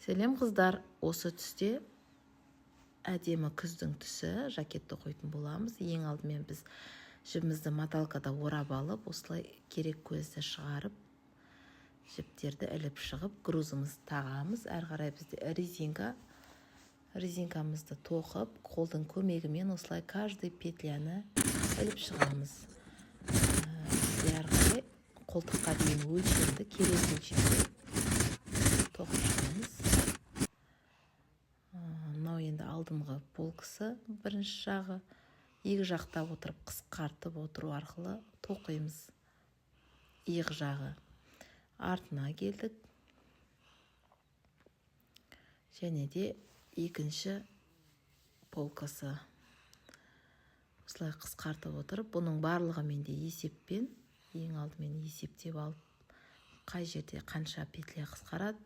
Сәлем қыздар, осы түсте әдемі күздің түсі жакетті қойтын боламыз. Ең алдымен біз жібімізді моталкада орап алып, осылай керек көзді шығарып, жіптерді іліп шығып, грузымызды тағамыз. Әрі қарай бізде резинкамызды тоқып, қолдың көмегімен осылай каждый петляны іліп шығамыз. Әрі қарай қолтыққа дейін өлшемді, керек өлшемді тоқып шығамыз. Мынау енді алдыңғы полкасы, бірінші жағы. Екі жақта отырып қысқартып отыру арқылы тоқимыз. Екі жағы. Артына келдік. Және де екінші полкасы. Осылай қысқартып отырып, бұның барлығы менде есеппен, ең алдымен есептеп алып, қай жерде қанша петля қысқарады,